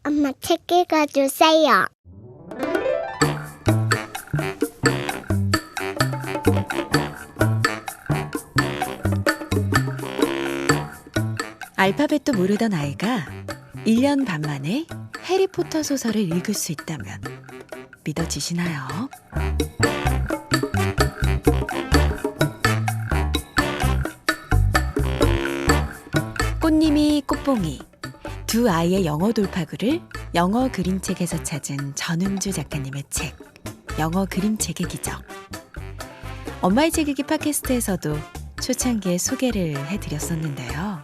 엄마 책 읽어주세요. 알파벳도 모르던 아이가 1년 반 만에 해리포터 소설을 읽을 수 있다면 믿어지시나요? 꽃님이 꽃봉이 두 아이의 영어 돌파구를 영어 그림책에서 찾은 전은주 작가님의 책 영어 그림책의 기적. 엄마의 책 읽기 팟캐스트에서도 초창기에 소개를 해드렸었는데요.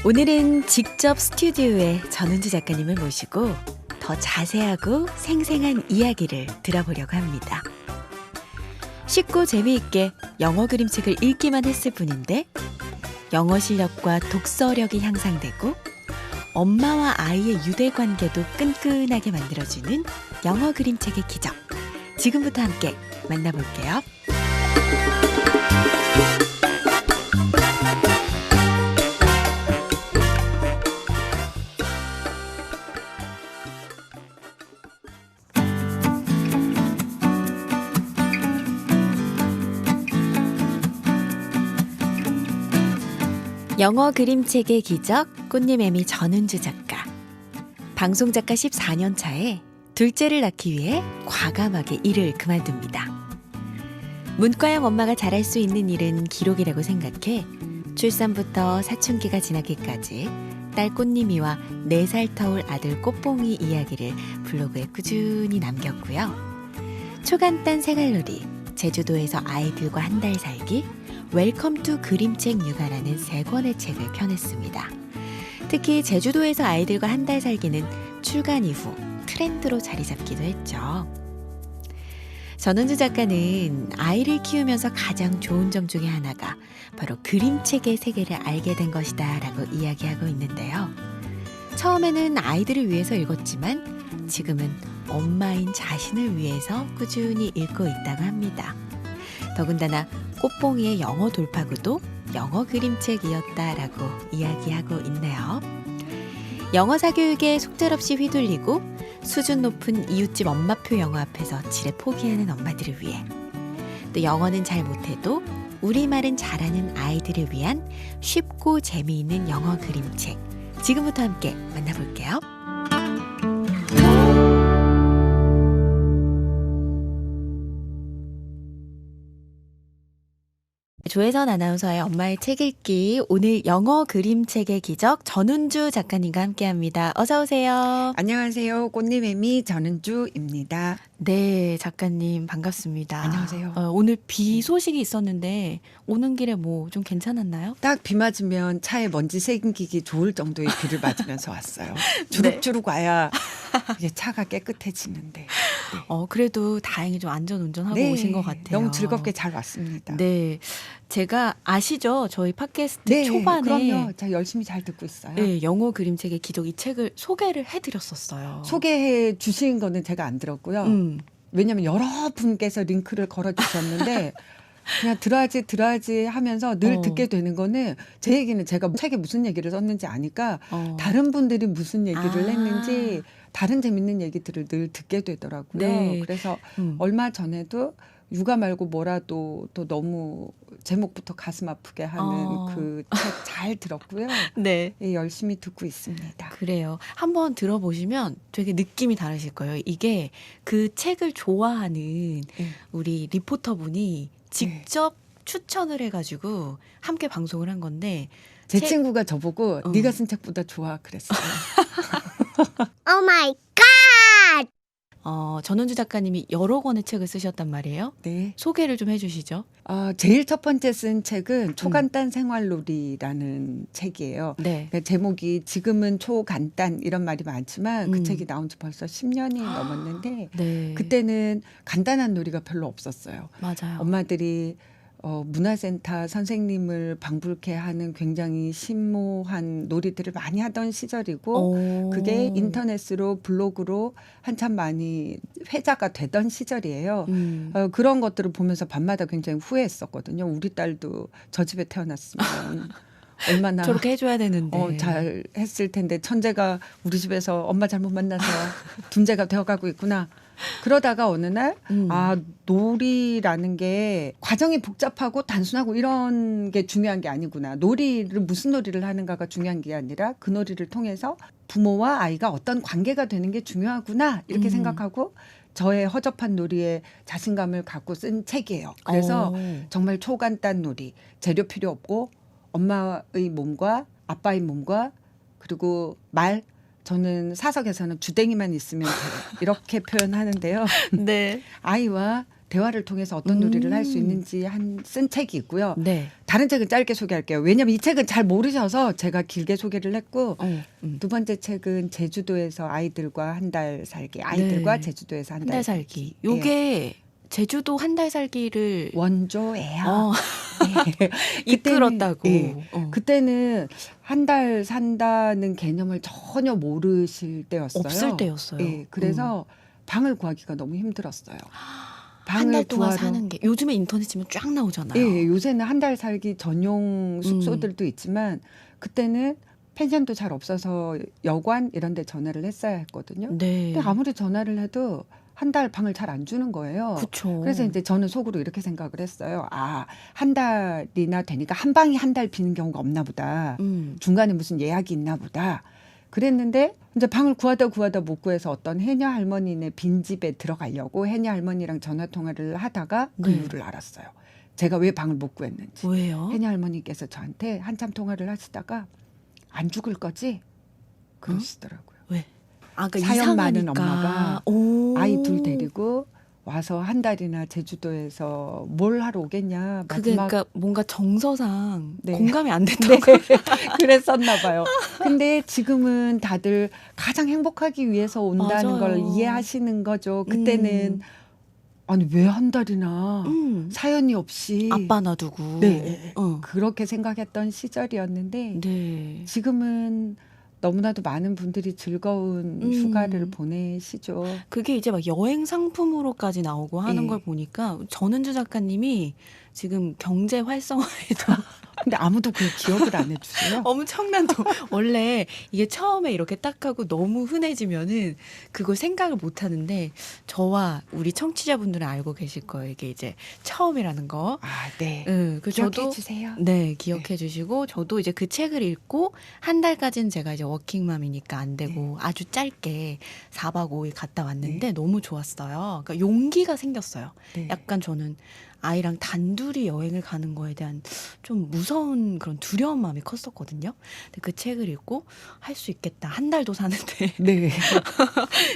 오늘은 직접 스튜디오에 전은주 작가님을 모시고 더 자세하고 생생한 이야기를 들어보려고 합니다. 쉽고 재미있게 영어 그림책을 읽기만 했을 뿐인데 영어 실력과 독서력이 향상되고 엄마와 아이의 유대관계도 끈끈하게 만들어주는 영어 그림책의 기적. 지금부터 함께 만나볼게요. 영어 그림책의 기적 꽃님애미 전은주 작가. 방송작가 14년 차에 둘째를 낳기 위해 과감하게 일을 그만둡니다. 문과형 엄마가 잘할 수 있는 일은 기록이라고 생각해 출산부터 사춘기가 지나기까지 딸 꽃님이와 4살 터울 아들 꽃봉이 이야기를 블로그에 꾸준히 남겼고요. 초간단 생활놀이, 제주도에서 아이들과 한 달 살기, 웰컴 투 그림책 육아라는 3권의 책을 펴냈습니다. 특히 제주도에서 아이들과 한 달 살기는 출간 이후 트렌드로 자리 잡기도 했죠. 전은주 작가는 아이를 키우면서 가장 좋은 점 중에 하나가 바로 그림책의 세계를 알게 된 것이다 라고 이야기하고 있는데요. 처음에는 아이들을 위해서 읽었지만 지금은 엄마인 자신을 위해서 꾸준히 읽고 있다고 합니다. 더군다나 꽃봉이의 영어 돌파구도 영어 그림책이었다라고 이야기하고 있네요. 영어 사교육에 속절없이 휘둘리고 수준 높은 이웃집 엄마표 영어 앞에서 지레 포기하는 엄마들을 위해, 또 영어는 잘 못해도 우리말은 잘하는 아이들을 위한 쉽고 재미있는 영어 그림책. 지금부터 함께 만나볼게요. 조혜선 아나운서의 엄마의 책 읽기, 오늘 영어 그림책의 기적 전은주 작가님과 함께합니다. 어서 오세요. 안녕하세요. 꽃님애미 전은주입니다. 네, 작가님 반갑습니다. 안녕하세요. 오늘 비 소식이 있었는데 오는 길에 뭐 좀 괜찮았나요? 딱 비 맞으면 차에 먼지 생기기 좋을 정도의 비를 맞으면서 왔어요. 주룩주룩 와야 이제 차가 깨끗해지는데. 네. 그래도 다행히 좀 안전 운전하고 네, 오신 것 같아요. 너무 즐겁게 잘 왔습니다. 네, 제가 아시죠? 저희 팟캐스트 네, 초반에 그럼요. 자, 열심히 잘 듣고 있어요. 네, 영어 그림책의 기적 이 책을 소개를 해드렸었어요. 소개해 주신 거는 제가 안 들었고요. 왜냐하면 여러 분께서 링크를 걸어주셨는데 그냥 들어야지 하면서 늘 듣게 되는 거는 제 얘기는 제가 책에 무슨 얘기를 썼는지 아니까 다른 분들이 무슨 얘기를 했는지 다른 재밌는 얘기들을 늘 듣게 되더라고요. 네. 그래서 얼마 전에도 육아 말고 뭐라도 또 너무 제목부터 가슴 아프게 하는 그 책 잘 들었고요. 네. 예, 열심히 듣고 있습니다. 그래요. 한번 들어보시면 되게 느낌이 다르실 거예요. 이게 그 책을 좋아하는 우리 리포터분이 직접 추천을 해가지고 함께 방송을 한 건데 제 친구가 저보고 네가 쓴 책보다 좋아 그랬어요. 오 마이 갓! 전은주 작가님이 여러 권의 책을 쓰셨단 말이에요. 네. 소개를 좀 해주시죠. 제일 첫 번째 쓴 책은 초간단 생활놀이라는 책이에요. 네. 그러니까 제목이 지금은 초간단 이런 말이 많지만 그 책이 나온 지 벌써 10년이 넘었는데 네. 그때는 간단한 놀이가 별로 없었어요. 맞아요. 엄마들이 문화센터 선생님을 방불케 하는 굉장히 심오한 놀이들을 많이 하던 시절이고 그게 인터넷으로 블로그로 한참 많이 회자가 되던 시절이에요. 그런 것들을 보면서 밤마다 굉장히 후회했었거든요. 우리 딸도 저 집에 태어났으면 얼마나 저렇게 해줘야 되는데. 잘 했을 텐데 천재가 우리 집에서 엄마 잘못 만나서 둔재가 되어가고 있구나. 그러다가 어느 날 놀이라는 게 과정이 복잡하고 단순하고 이런 게 중요한 게 아니구나. 놀이를 무슨 놀이를 하는가가 중요한 게 아니라 그 놀이를 통해서 부모와 아이가 어떤 관계가 되는 게 중요하구나 이렇게 생각하고 저의 허접한 놀이에 자신감을 갖고 쓴 책이에요. 그래서 정말 초간단 놀이, 재료 필요 없고 엄마의 몸과 아빠의 몸과 그리고 말, 저는 사석에서는 주댕이만 있으면 돼. 이렇게 표현하는데요. 네. 아이와 대화를 통해서 어떤 놀이를 할 수 있는지 쓴 책이 있고요. 네. 다른 책은 짧게 소개할게요. 왜냐하면 이 책은 잘 모르셔서 제가 길게 소개를 했고 두 번째 책은 제주도에서 아이들과 한 달 살기. 아이들과 네. 제주도에서 한 한 달 달 살기. 예. 요게 제주도 한 달 살기를 원조예요. 네. 이끌었다고. 그때는 한 달 산다는 개념을 전혀 모르실 때였어요. 없을 때였어요. 예, 그래서 방을 구하기가 너무 힘들었어요. 한 달 동안 사는 게 요즘에 인터넷 치면 쫙 나오잖아요. 예, 요새는 한 달 살기 전용 숙소들도 있지만 그때는 펜션도 잘 없어서 여관 이런 데 전화를 했어야 했거든요. 네. 근데 아무리 전화를 해도 한 달 방을 잘 안 주는 거예요. 그쵸. 그래서 이제 저는 속으로 이렇게 생각을 했어요. 한 달이나 되니까 한 방이 한 달 비는 경우가 없나 보다. 중간에 무슨 예약이 있나 보다. 그랬는데 이제 방을 구하다 못 구해서 어떤 해녀 할머니네 빈집에 들어가려고 해녀 할머니랑 전화 통화를 하다가 그 이유를 알았어요. 제가 왜 방을 못 구했는지. 왜요? 해녀 할머니께서 저한테 한참 통화를 하시다가 안 죽을 거지? 그러시더라고요. 왜? 그러니까 사연 많은 이상하니까. 엄마가 아이 둘 데리고 와서 한 달이나 제주도에서 뭘 하러 오겠냐. 그게 그러니까 뭔가 정서상 네. 공감이 안 됐다고. 그랬었나 봐요. 근데 지금은 다들 가장 행복하기 위해서 온다는 맞아요. 걸 이해하시는 거죠. 그때는 아니 왜 한 달이나 사연이 없이 아빠 놔두고. 네. 그렇게 생각했던 시절이었는데 네. 지금은 너무나도 많은 분들이 즐거운 휴가를 보내시죠. 그게 이제 막 여행 상품으로까지 나오고 하는 네. 걸 보니까 전은주 작가님이 지금 경제 활성화에도 근데 아무도 그 기억을 안 해주세요. 엄청난 원래 이게 처음에 이렇게 딱 하고 너무 흔해지면은 그걸 생각을 못 하는데 저와 우리 청취자분들은 알고 계실 거예요. 이게 이제 처음이라는 거. 네. 그 기억해 저도 주세요. 네, 기억해 주시고 저도 이제 그 책을 읽고 한 달까지는 제가 이제 워킹맘이니까 안 되고 아주 짧게 4박 5일 갔다 왔는데 너무 좋았어요. 그러니까 용기가 생겼어요. 네. 약간 저는 아이랑 단둘이 여행을 가는 거에 대한 좀 무서운 그런 두려운 마음이 컸었거든요. 근데 그 책을 읽고 할 수 있겠다. 한 달도 사는데 네.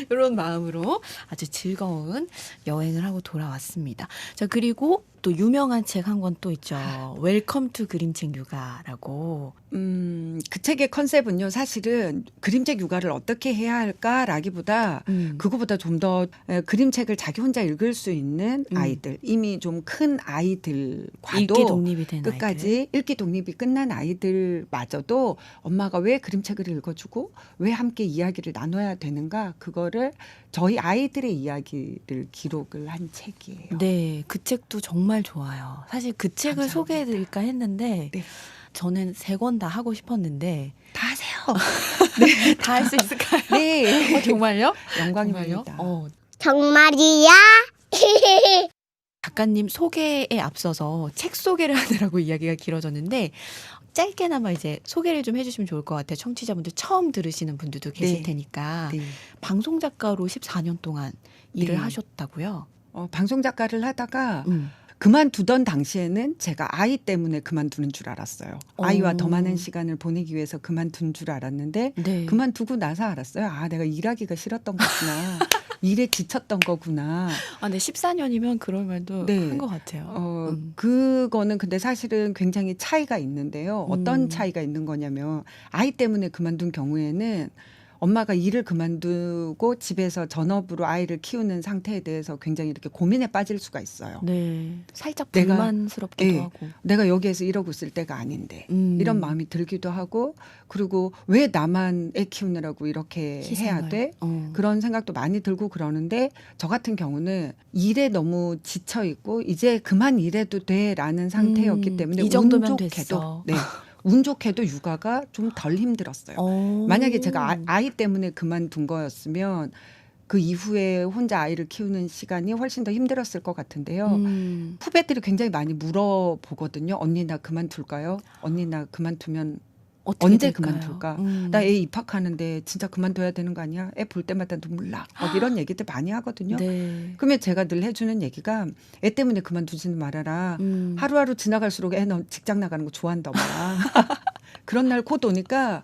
이런 마음으로 아주 즐거운 여행을 하고 돌아왔습니다. 자, 그리고 또 유명한 책 한 권 또 있죠. 웰컴 투 그림책 육아라고. 그 책의 컨셉은요, 사실은 그림책 육아를 어떻게 해야 할까라기보다 그거보다 좀 더 그림책을 자기 혼자 읽을 수 있는 아이들, 이미 좀 큰 아이들과도 읽기 독립이 된 끝까지 아이들. 읽기 독립이 끝난 아이들마저도 엄마가 왜 그림책을 읽어주고 왜 함께 이야기를 나눠야 되는가, 그거를 저희 아이들의 이야기를 기록을 한 책이에요. 네, 그 책도 정말 좋아요. 사실 그 책을 감사합니다. 소개해드릴까 했는데 네. 저는 3권 다 하고 싶었는데 다 하세요. 다 할 수 있을까요? 네. 정말요? 영광입니다. 정말이야? 작가님 소개에 앞서서 책 소개를 하느라고 이야기가 길어졌는데 짧게나마 이제 소개를 좀 해주시면 좋을 것 같아요. 청취자분들 처음 들으시는 분들도 계실 네. 테니까. 네. 방송 작가로 14년 동안 일을 네. 하셨다고요? 방송 작가를 하다가 그만두던 당시에는 제가 아이 때문에 그만두는 줄 알았어요. 아이와 더 많은 시간을 보내기 위해서 그만둔 줄 알았는데 네. 그만두고 나서 알았어요. 내가 일하기가 싫었던 거구나. 일에 지쳤던 거구나. 네, 14년이면 그럴 말도 네. 한 것 같아요. 그거는 근데 사실은 굉장히 차이가 있는데요. 어떤 차이가 있는 거냐면 아이 때문에 그만둔 경우에는 엄마가 일을 그만두고 집에서 전업으로 아이를 키우는 상태에 대해서 굉장히 이렇게 고민에 빠질 수가 있어요. 네. 살짝 내가- 불만스럽기도 네. 하고. 내가 여기에서 이러고 있을 때가 아닌데 이런 마음이 들기도 하고 그리고 왜 나만 애 키우느라고 이렇게 해야 희생을. 돼? 어. 그런 생각도 많이 들고 그러는데 저 같은 경우는 일에 너무 지쳐 있고 이제 그만 일해도 돼라는 상태였기 때문에 이 정도면 운 됐어. 좋게도 운 좋게도 육아가 좀 덜 힘들었어요. 만약에 제가 아이 때문에 그만둔 거였으면 그 이후에 혼자 아이를 키우는 시간이 훨씬 더 힘들었을 것 같은데요. 후배들이 굉장히 많이 물어보거든요. 언니 나 그만둘까요? 언니 나 그만두면 언제 그만둘까? 나 애 입학하는데 진짜 그만둬야 되는 거 아니야? 애 볼 때마다 눈물 나. 막 이런 얘기들 많이 하거든요. 네. 그러면 제가 늘 해주는 얘기가 애 때문에 그만두지는 말아라. 하루하루 지나갈수록 애 너 직장 나가는 거 좋아한다 엄마. 그런 날 곧 오니까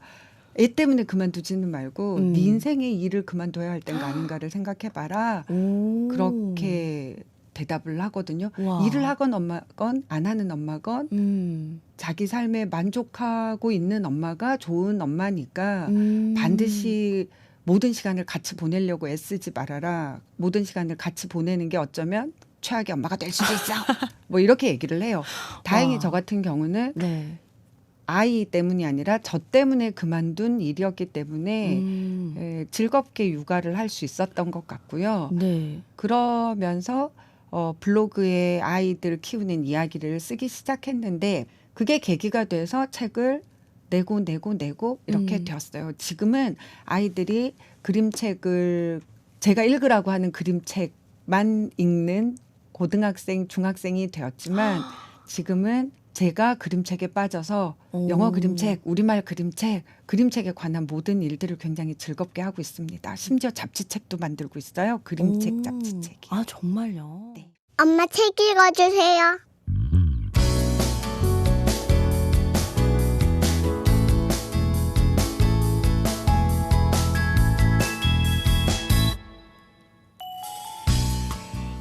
애 때문에 그만두지는 말고 네 인생의 일을 그만둬야 할 때가 아닌가를 생각해봐라. 그렇게 대답을 하거든요. 와. 일을 하건 엄마건 안 하는 엄마건 자기 삶에 만족하고 있는 엄마가 좋은 엄마니까 반드시 모든 시간을 같이 보내려고 애쓰지 말아라. 모든 시간을 같이 보내는 게 어쩌면 최악의 엄마가 될 수도 있어. 뭐 이렇게 얘기를 해요. 다행히 와. 저 같은 경우는 네. 아이 때문이 아니라 저 때문에 그만둔 일이었기 때문에 즐겁게 육아를 할 수 있었던 것 같고요. 네. 그러면서 블로그에 아이들 키우는 이야기를 쓰기 시작했는데 그게 계기가 돼서 책을 내고 이렇게 되었어요. 지금은 아이들이 그림책을 제가 읽으라고 하는 그림책만 읽는 고등학생, 중학생이 되었지만 지금은 제가 그림책에 빠져서 영어 그림책, 우리말 그림책, 그림책에 관한 모든 일들을 굉장히 즐겁게 하고 있습니다. 심지어 잡지책도 만들고 있어요. 그림책 잡지책이. 아 정말요? 네. 엄마 책 읽어주세요.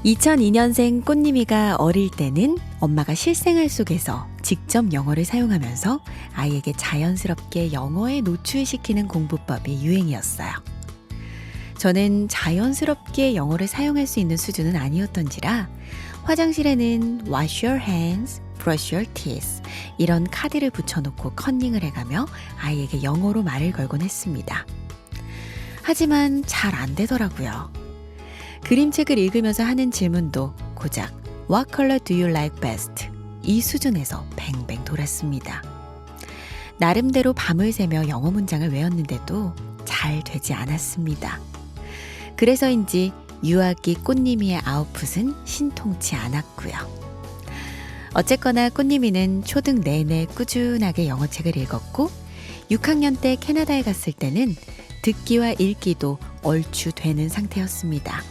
(2002년생) 꽃님이가 어릴 때는 엄마가 실생활 속에서 직접 영어를 사용하면서 아이에게 자연스럽게 영어에 노출시키는 공부법이 유행이었어요. 저는 자연스럽게 영어를 사용할 수 있는 수준은 아니었던지라 화장실에는 wash your hands, brush your teeth 이런 카드를 붙여놓고 컨닝을 해가며 아이에게 영어로 말을 걸곤 했습니다. 하지만 잘 안 되더라고요. 그림책을 읽으면서 하는 질문도 고작 What color do you like best? 이 수준에서 뱅뱅 돌았습니다. 나름대로 밤을 새며 영어 문장을 외웠는데도 잘 되지 않았습니다. 그래서인지 유아기 꽃님이의 아웃풋은 신통치 않았고요. 어쨌거나 꽃님이는 초등 내내 꾸준하게 영어책을 읽었고 6학년 때 캐나다에 갔을 때는 듣기와 읽기도 얼추 되는 상태였습니다.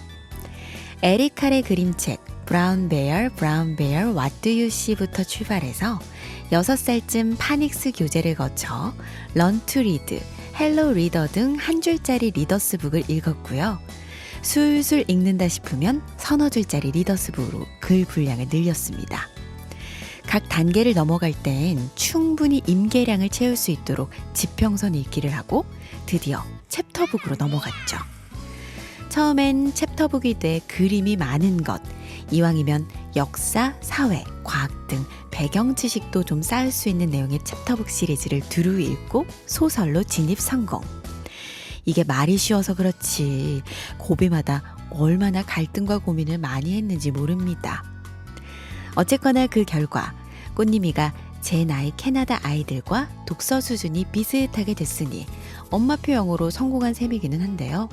에릭 칼의 그림책 브라운 베어, What Do You See부터 출발해서 6살쯤 파닉스 교재를 거쳐 Learn to Read, Hello Reader 등 한 줄짜리 리더스북을 읽었고요. 술술 읽는다 싶으면 서너 줄짜리 리더스북으로 글 분량을 늘렸습니다. 각 단계를 넘어갈 땐 충분히 임계량을 채울 수 있도록 지평선 읽기를 하고 드디어 챕터북으로 넘어갔죠. 처음엔 챕터북이 돼 그림이 많은 것, 이왕이면 역사, 사회, 과학 등 배경 지식도 좀 쌓을 수 있는 내용의 챕터북 시리즈를 두루 읽고 소설로 진입 성공. 이게 말이 쉬워서 그렇지 고비마다 얼마나 갈등과 고민을 많이 했는지 모릅니다. 어쨌거나 그 결과 꽃님이가 제 나이 캐나다 아이들과 독서 수준이 비슷하게 됐으니 엄마표 영어로 성공한 셈이기는 한데요.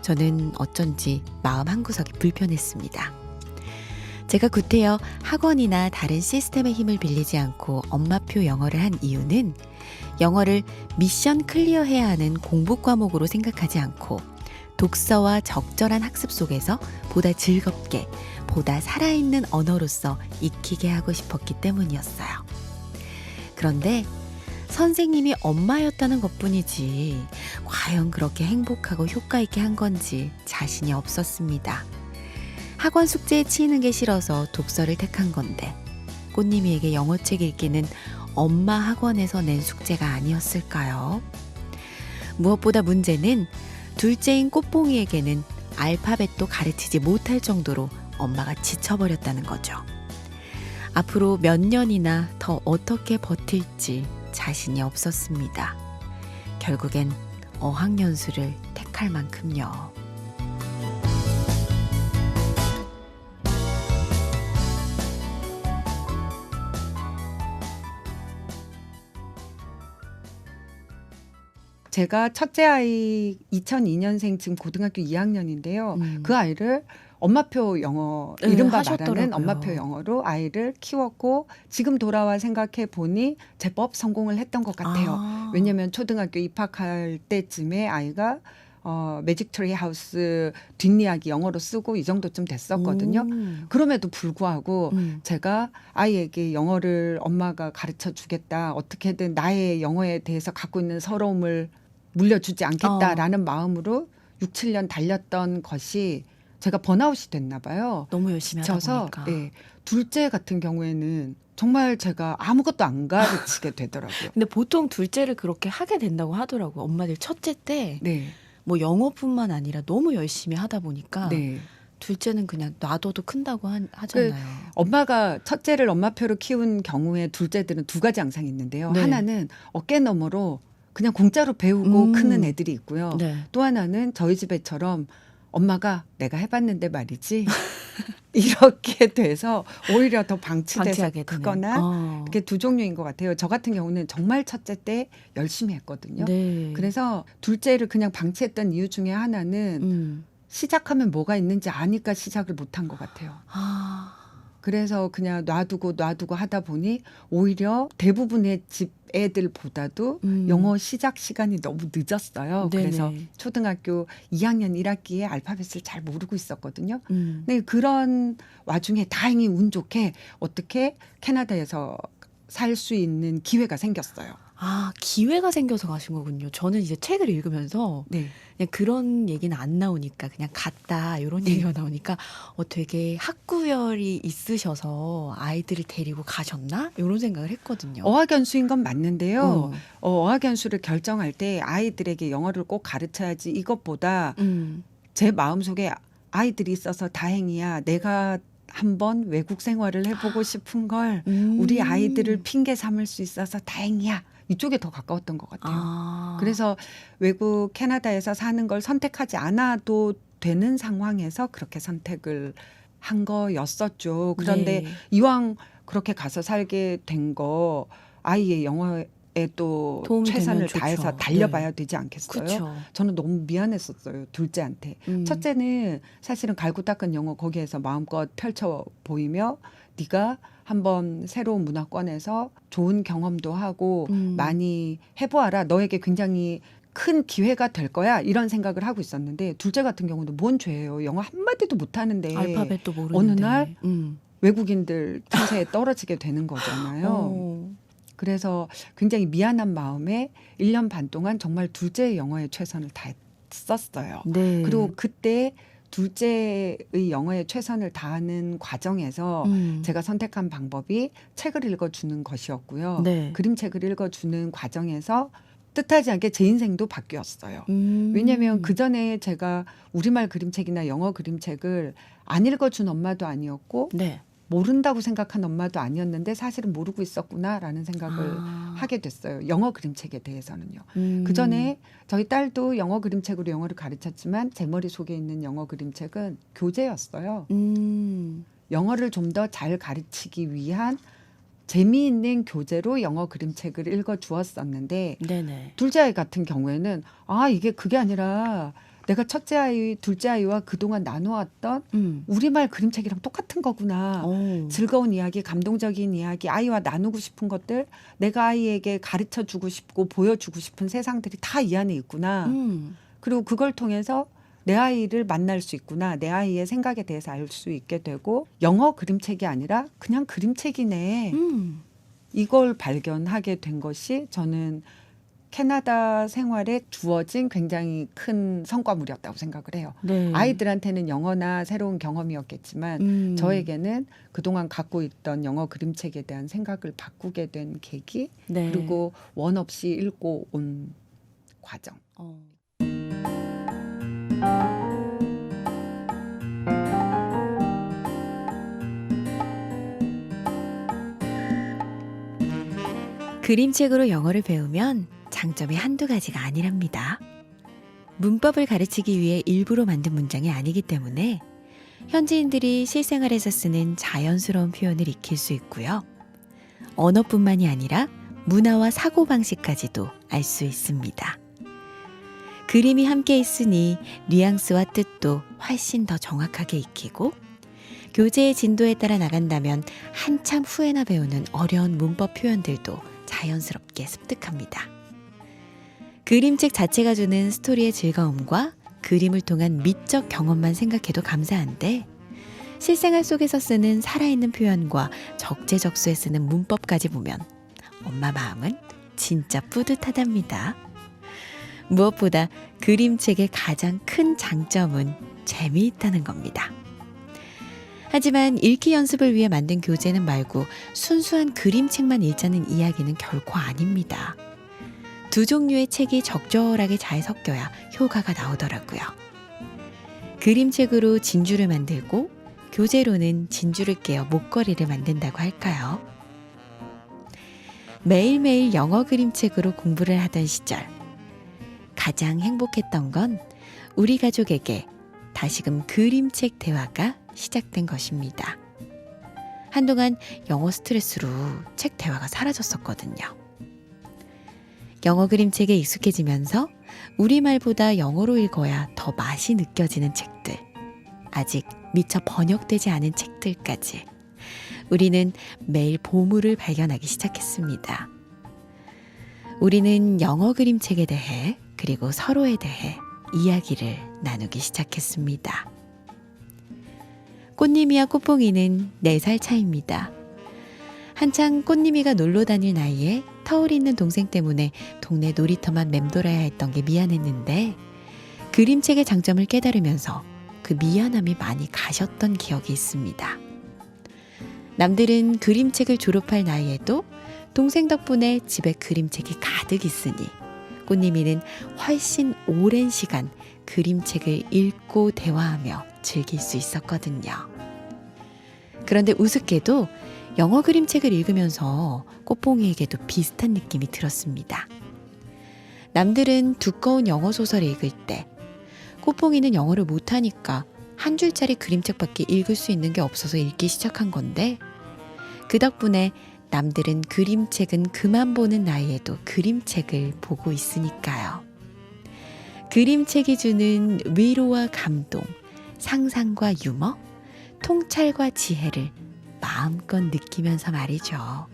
저는 어쩐지 마음 한구석이 불편했습니다. 제가 구태여 학원이나 다른 시스템의 힘을 빌리지 않고 엄마표 영어를 한 이유는 영어를 미션 클리어해야 하는 공부 과목으로 생각하지 않고 독서와 적절한 학습 속에서 보다 즐겁게, 보다 살아있는 언어로서 익히게 하고 싶었기 때문이었어요. 그런데 선생님이 엄마였다는 것뿐이지 과연 그렇게 행복하고 효과 있게 한 건지 자신이 없었습니다. 학원 숙제에 치이는 게 싫어서 독서를 택한 건데 꽃님이에게 영어책 읽기는 엄마 학원에서 낸 숙제가 아니었을까요? 무엇보다 문제는 둘째인 꽃봉이에게는 알파벳도 가르치지 못할 정도로 엄마가 지쳐버렸다는 거죠. 앞으로 몇 년이나 더 어떻게 버틸지 자신이 없었습니다. 결국엔 어학연수를 택할 만큼요. 제가 첫째 아이 2002년생 지금 고등학교 2학년인데요. 그 아이를 엄마표 영어, 네, 이른바 하셨더라고요. 말하는 엄마표 영어로 아이를 키웠고 지금 돌아와 생각해 보니 제법 성공을 했던 것 같아요. 왜냐하면 초등학교 입학할 때쯤에 아이가 매직 트리 하우스 뒷이야기 영어로 쓰고 이 정도쯤 됐었거든요. 그럼에도 불구하고 제가 아이에게 영어를 엄마가 가르쳐 주겠다. 어떻게든 나의 영어에 대해서 갖고 있는 서러움을 물려주지 않겠다라는 마음으로 6, 7년 달렸던 것이 제가 번아웃이 됐나 봐요. 너무 열심히 하다 지쳐서 보니까. 예, 둘째 같은 경우에는 정말 제가 아무것도 안 가르치게 되더라고요. 근데 보통 둘째를 그렇게 하게 된다고 하더라고요. 엄마들 첫째 때 네, 뭐 영어뿐만 아니라 너무 열심히 하다 보니까 네. 둘째는 그냥 놔둬도 큰다고 하잖아요. 엄마가 첫째를 엄마표로 키운 경우에 둘째들은 두 가지 양상이 있는데요. 네. 하나는 어깨 너머로 그냥 공짜로 배우고 크는 애들이 있고요. 네. 또 하나는 저희 집애처럼 엄마가 내가 해봤는데 말이지 이렇게 돼서 오히려 더 방치돼서 방치하게 되는. 크거나 이렇게 두 종류인 것 같아요. 저 같은 경우는 정말 첫째 때 열심히 했거든요. 네. 그래서 둘째를 그냥 방치했던 이유 중에 하나는 시작하면 뭐가 있는지 아니까 시작을 못한 것 같아요. 그래서 그냥 놔두고 하다 보니 오히려 대부분의 집 애들보다도 영어 시작 시간이 너무 늦었어요. 네네. 그래서 초등학교 2학년 1학기에 알파벳을 잘 모르고 있었거든요. 음. 네, 그런 와중에 다행히 운 좋게 어떻게 캐나다에서 살 수 있는 기회가 생겼어요. 기회가 생겨서 가신 거군요. 저는 이제 책을 읽으면서 네. 그냥 그런 얘기는 안 나오니까 그냥 갔다 이런 얘기가 나오니까 되게 학구열이 있으셔서 아이들을 데리고 가셨나? 이런 생각을 했거든요. 어학연수인 건 맞는데요. 어학연수를 결정할 때 아이들에게 영어를 꼭 가르쳐야지 이것보다 제 마음속에 아이들이 있어서 다행이야. 내가 한번 외국 생활을 해보고 싶은 걸 우리 아이들을 핑계 삼을 수 있어서 다행이야. 이쪽에 더 가까웠던 것 같아요. 그래서 외국 캐나다에서 사는 걸 선택하지 않아도 되는 상황에서 그렇게 선택을 한 거였었죠. 그런데 네. 이왕 그렇게 가서 살게 된 거 아이의 영어에 또 도움이 최선을 되면 좋죠. 다해서 달려봐야 되지 않겠어요? 그렇죠. 저는 너무 미안했었어요. 둘째한테. 첫째는 사실은 갈고 닦은 영어 거기에서 마음껏 펼쳐 보이며 네가 한번 새로운 문화권에서 좋은 경험도 하고 많이 해보아라. 너에게 굉장히 큰 기회가 될 거야. 이런 생각을 하고 있었는데 둘째 같은 경우는 뭔 죄예요. 영어 한마디도 못하는데 알파벳도 모르는데. 어느 날 외국인들 틈새에 떨어지게 되는 거잖아요. 그래서 굉장히 미안한 마음에 1년 반 동안 정말 둘째의 영어에 최선을 다했었어요. 네. 그리고 그때 둘째의 영어에 최선을 다하는 과정에서 제가 선택한 방법이 책을 읽어주는 것이었고요. 네. 그림책을 읽어주는 과정에서 뜻하지 않게 제 인생도 바뀌었어요. 왜냐하면 그 전에 제가 우리말 그림책이나 영어 그림책을 안 읽어준 엄마도 아니었고 네. 모른다고 생각한 엄마도 아니었는데 사실은 모르고 있었구나라는 생각을 하게 됐어요. 영어 그림책에 대해서는요. 그 전에 저희 딸도 영어 그림책으로 영어를 가르쳤지만 제 머릿속에 있는 영어 그림책은 교재였어요. 영어를 좀 더 잘 가르치기 위한 재미있는 교재로 영어 그림책을 읽어주었었는데 네네. 둘째 아이 같은 경우에는 이게 그게 아니라 내가 첫째 아이, 둘째 아이와 그동안 나누었던 우리말 그림책이랑 똑같은 거구나. 즐거운 이야기, 감동적인 이야기, 아이와 나누고 싶은 것들, 내가 아이에게 가르쳐주고 싶고 보여주고 싶은 세상들이 다 이 안에 있구나. 그리고 그걸 통해서 내 아이를 만날 수 있구나. 내 아이의 생각에 대해서 알 수 있게 되고 영어 그림책이 아니라 그냥 그림책이네. 이걸 발견하게 된 것이 저는 캐나다 생활에 주어진 굉장히 큰 성과물이었다고 생각을 해요. 네. 아이들한테는 영어나 새로운 경험이었겠지만 저에게는 그동안 갖고 있던 영어 그림책에 대한 생각을 바꾸게 된 계기 네. 그리고 원 없이 읽고 온 과정. 그림책으로 영어를 배우면 장점이 한두 가지가 아니랍니다. 문법을 가르치기 위해 일부러 만든 문장이 아니기 때문에 현지인들이 실생활에서 쓰는 자연스러운 표현을 익힐 수 있고요. 언어뿐만이 아니라 문화와 사고방식까지도 알 수 있습니다. 그림이 함께 있으니 뉘앙스와 뜻도 훨씬 더 정확하게 익히고 교재의 진도에 따라 나간다면 한참 후에나 배우는 어려운 문법 표현들도 자연스럽게 습득합니다. 그림책 자체가 주는 스토리의 즐거움과 그림을 통한 미적 경험만 생각해도 감사한데 실생활 속에서 쓰는 살아있는 표현과 적재적소에 쓰는 문법까지 보면 엄마 마음은 진짜 뿌듯하답니다. 무엇보다 그림책의 가장 큰 장점은 재미있다는 겁니다. 하지만 읽기 연습을 위해 만든 교재는 말고 순수한 그림책만 읽자는 이야기는 결코 아닙니다. 두 종류의 책이 적절하게 잘 섞여야 효과가 나오더라고요. 그림책으로 진주를 만들고 교재로는 진주를 깨어 목걸이를 만든다고 할까요? 매일매일 영어 그림책으로 공부를 하던 시절 가장 행복했던 건 우리 가족에게 다시금 그림책 대화가 시작된 것입니다. 한동안 영어 스트레스로 책 대화가 사라졌었거든요. 영어 그림책에 익숙해지면서 우리말보다 영어로 읽어야 더 맛이 느껴지는 책들, 아직 미처 번역되지 않은 책들까지 우리는 매일 보물을 발견하기 시작했습니다. 우리는 영어 그림책에 대해 그리고 서로에 대해 이야기를 나누기 시작했습니다. 꽃님이와 꽃봉이는 4살 차이입니다. 한창 꽃님이가 놀러 다닐 나이에 터울 있는 동생 때문에 동네 놀이터만 맴돌아야 했던 게 미안했는데 그림책의 장점을 깨달으면서 그 미안함이 많이 가셨던 기억이 있습니다. 남들은 그림책을 졸업할 나이에도 동생 덕분에 집에 그림책이 가득 있으니 꽃님이는 훨씬 오랜 시간 그림책을 읽고 대화하며 즐길 수 있었거든요. 그런데 우습게도 영어 그림책을 읽으면서 꽃봉이에게도 비슷한 느낌이 들었습니다. 남들은 두꺼운 영어 소설을 읽을 때 꽃봉이는 영어를 못하니까 한 줄짜리 그림책밖에 읽을 수 있는 게 없어서 읽기 시작한 건데 그 덕분에 남들은 그림책은 그만 보는 나이에도 그림책을 보고 있으니까요. 그림책이 주는 위로와 감동, 상상과 유머, 통찰과 지혜를 마음껏 느끼면서 말이죠.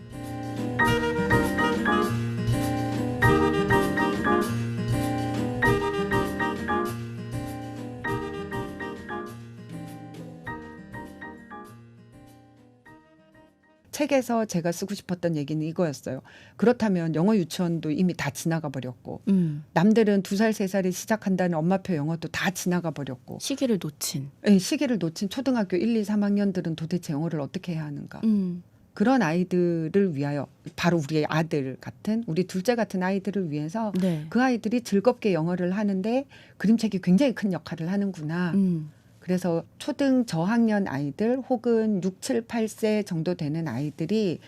책에서 제가 쓰고 싶었던 얘기는 이거였어요. 그렇다면 영어 유치원도 이미 다 지나가 버렸고 남들은 2살, 3살에 시작한다는 엄마표 영어도 다 지나가 버렸고 시기를 놓친. 네, 시기를 놓친 초등학교 1, 2, 3학년들은 도대체 영어를 어떻게 해야 하는가. 그런 아이들을 위하여 바로 우리 아들 같은 우리 둘째 같은 아이들을 위해서 네. 그 아이들이 즐겁게 영어를 하는데 그림책이 굉장히 큰 역할을 하는구나. 그래서 초등 저학년 아이들 혹은 6, 7, 8세 정도 되는 아이들이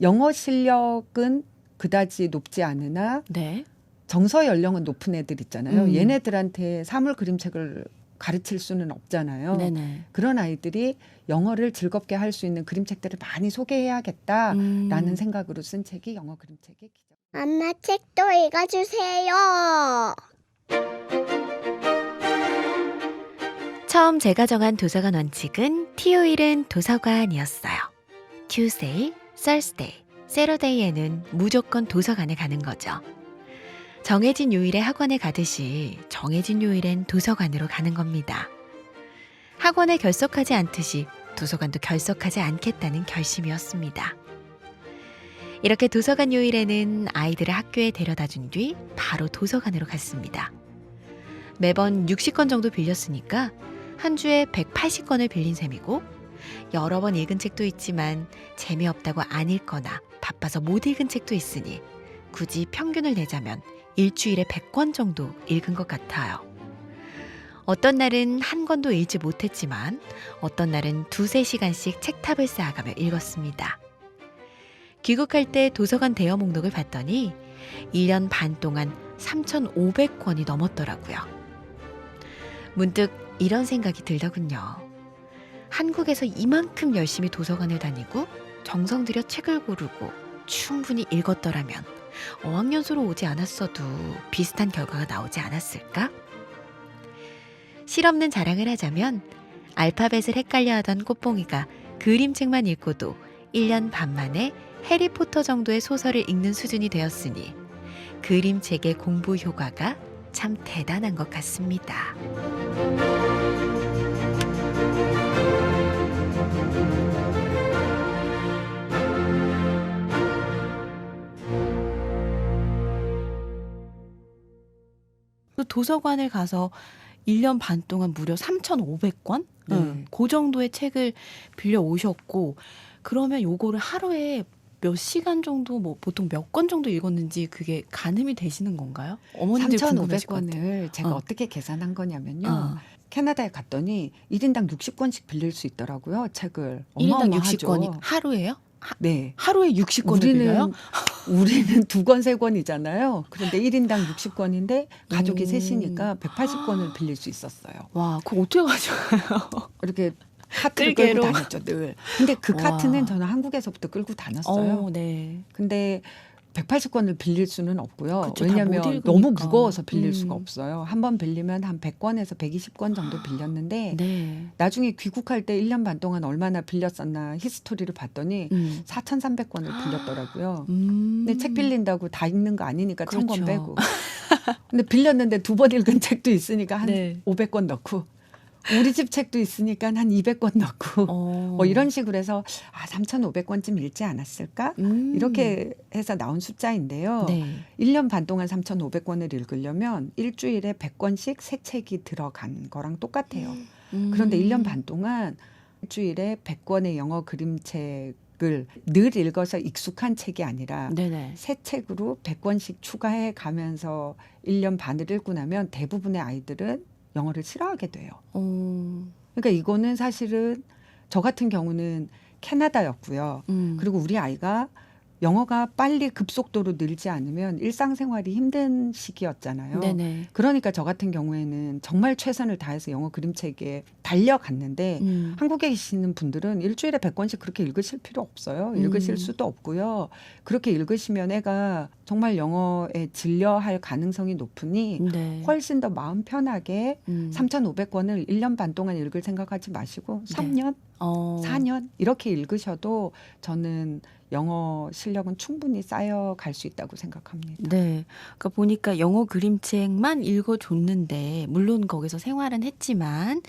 영어 실력은 그다지 높지 않으나 네. 정서 연령은 높은 애들 있잖아요. 얘네들한테 사물 그림책을 가르칠 수는 없잖아요. 네네. 그런 아이들이 영어를 즐겁게 할 수 있는 그림책들을 많이 소개해야겠다라는 생각으로 쓴 책이 영어 그림책의 기적. 엄마 책도 읽어주세요. 처음 제가 정한 도서관 원칙은 토요일은 도서관이었어요. Tuesday, Thursday, Saturday에는 무조건 도서관에 가는 거죠. 정해진 요일에 학원에 가듯이 정해진 요일엔 도서관으로 가는 겁니다. 학원에 결석하지 않듯이 도서관도 결석하지 않겠다는 결심이었습니다. 이렇게 도서관 요일에는 아이들을 학교에 데려다 준 뒤 바로 도서관으로 갔습니다. 매번 60권 정도 빌렸으니까 한 주에 180권을 빌린 셈이고 여러 번 읽은 책도 있지만 재미없다고 안 읽거나 바빠서 못 읽은 책도 있으니 굳이 평균을 내자면 일주일에 100권 정도 읽은 것 같아요. 어떤 날은 한 권도 읽지 못했지만 어떤 날은 2-3시간씩 책탑을 쌓아가며 읽었습니다. 귀국할 때 도서관 대여 목록을 봤더니 1년 반 동안 3,500권이 넘었더라고요. 문득 이런 생각이 들더군요. 한국에서 이만큼 열심히 도서관을 다니고 정성 들여 책을 고르고 충분히 읽었더라면 어학연수로 오지 않았어도 비슷한 결과가 나오지 않았을까? 실없는 자랑을 하자면 알파벳을 헷갈려하던 꽃봉이가 그림책만 읽고도 1년 반 만에 해리포터 정도의 소설을 읽는 수준이 되었으니 그림책의 공부 효과가 참 대단한 것 같습니다. 도서관을 가서 1년 반 동안 무려 3,500권? 네. 그 정도의 책을 빌려 오셨고, 그러면 요거를 하루에 몇 시간 정도, 뭐 보통 몇 권 정도 읽었는지 그게 가늠이 되시는 건가요? 어머님들 궁금하실 것 같아요. 3,500권을 제가 어. 어떻게 계산한 거냐면요. 캐나다에 갔더니 1인당 60권씩 빌릴 수 있더라고요. 책을. 1인당 어마어마하죠. 60권이 하루에요? 네. 하루에 60권을 빌려요? 우리는 2권, 3권이잖아요. 그런데 1인당 60권인데 가족이 오. 셋이니까 180권을 빌릴 수 있었어요. 와, 그거 어떻게 가져가요? 이렇게 카트를 끌개로. 끌고 다녔죠, 늘. 근데 그 와. 카트는 저는 한국에서부터 끌고 다녔어요. 네. 근데 180권을 빌릴 수는 없고요. 그쵸, 다못 왜냐하면 읽으니까. 너무 무거워서 빌릴 수가 음. 없어요. 한 번 빌리면 한 100권에서 120권 정도 빌렸는데 네. 나중에 귀국할 때 1년 반 동안 얼마나 빌렸었나 히스토리를 봤더니 4,300권을 빌렸더라고요. 근데 책 빌린다고 다 읽는 거 아니니까 그렇죠. 1,000권 빼고. 근데 빌렸는데 2번 읽은 책도 있으니까 한 네. 500권 넣고 우리 집 책도 있으니까 한 200권 넣고 뭐 이런 식으로 해서 3,500권쯤 읽지 않았을까? 이렇게 해서 나온 숫자인데요. 네. 1년 반 동안 3,500권을 읽으려면 일주일에 100권씩 새 책이 들어간 거랑 똑같아요. 그런데 1년 반 동안 일주일에 100권의 영어 그림책을 늘 읽어서 익숙한 책이 아니라 네네. 새 책으로 100권씩 추가해 가면서 1년 반을 읽고 나면 대부분의 아이들은 영어를 싫어하게 돼요. 그러니까 이거는 사실은 저 같은 경우는 캐나다였고요. 그리고 우리 아이가 영어가 빨리 급속도로 늘지 않으면 일상생활이 힘든 시기였잖아요. 네네. 그러니까 저 같은 경우에는 정말 최선을 다해서 영어 그림책에 달려갔는데 한국에 계시는 분들은 일주일에 100권씩 그렇게 읽으실 필요 없어요. 읽으실 수도 없고요. 그렇게 읽으시면 애가 정말 영어에 질려할 가능성이 높으니 네. 훨씬 더 마음 편하게 3,500권을 1년 반 동안 읽을 생각하지 마시고 3년, 4년 이렇게 읽으셔도 저는 영어 실력은 충분히 쌓여갈 수 있다고 생각합니다. 네. 그러니까 보니까 영어 그림책만 읽어줬는데 물론 거기서 생활은 했지만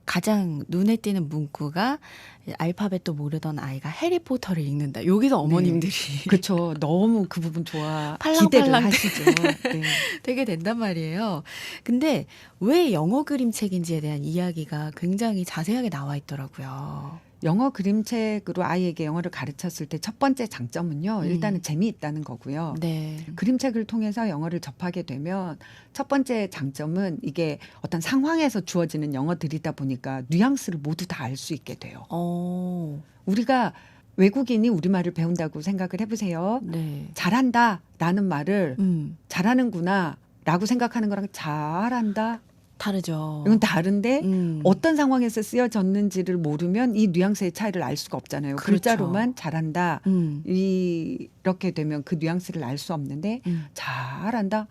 가장 눈에 띄는 문구가 알파벳도 모르던 아이가 해리포터를 읽는다. 여기서 어머님들이 그렇죠. 너무 그 부분 좋아 팔랑팔랑 기대를 하시죠. 네. 되게 된단 말이에요. 근데 왜 영어 그림책인지에 대한 이야기가 굉장히 자세하게 나와 있더라고요. 영어 그림책으로 아이에게 영어를 가르쳤을 때 첫 번째 장점은요. 일단은 재미있다는 거고요. 네. 그림책을 통해서 영어를 접하게 되면 첫 번째 장점은 이게 어떤 상황에서 주어지는 영어들이다 보니까 뉘앙스를 모두 다 알 수 있게 돼요. 우리가 외국인이 우리말을 배운다고 생각을 해보세요. 네. 잘한다라는 말을 잘하는구나 라고 생각하는 거랑 잘한다 다르죠. 이건 다른데 어떤 상황에서 쓰여졌는지를 모르면 이 뉘앙스의 차이를 알 수가 없잖아요. 그렇죠. 글자로만 잘한다 이렇게 되면 그 뉘앙스를 알 수 없는데 잘한다.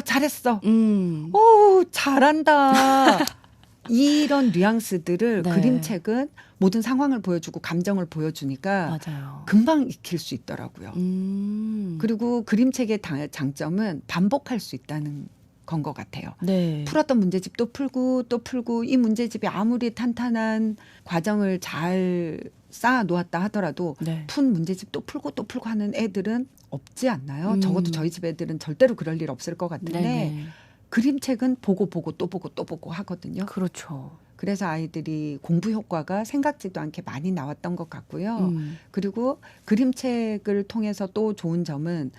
잘했어. 오 잘한다. 이런 뉘앙스들을 네. 그림책은 모든 상황을 보여주고 감정을 보여주니까 맞아요. 금방 익힐 수 있더라고요. 그리고 그림책의 장점은 반복할 수 있다는 건 것 같아요. 네. 풀었던 문제집 또 풀고 이 문제집이 아무리 탄탄한 과정을 잘 쌓아 놓았다 하더라도 네. 푼 문제집 또 풀고 하는 애들은 없지 않나요? 적어도 저희 집 애들은 절대로 그럴 일 없을 것 같은데 네네. 그림책은 보고 또 보고 하거든요. 그렇죠. 그래서 아이들이 공부 효과가 생각지도 않게 많이 나왔던 것 같고요. 그리고 그림책을 통해서 또 좋은 점은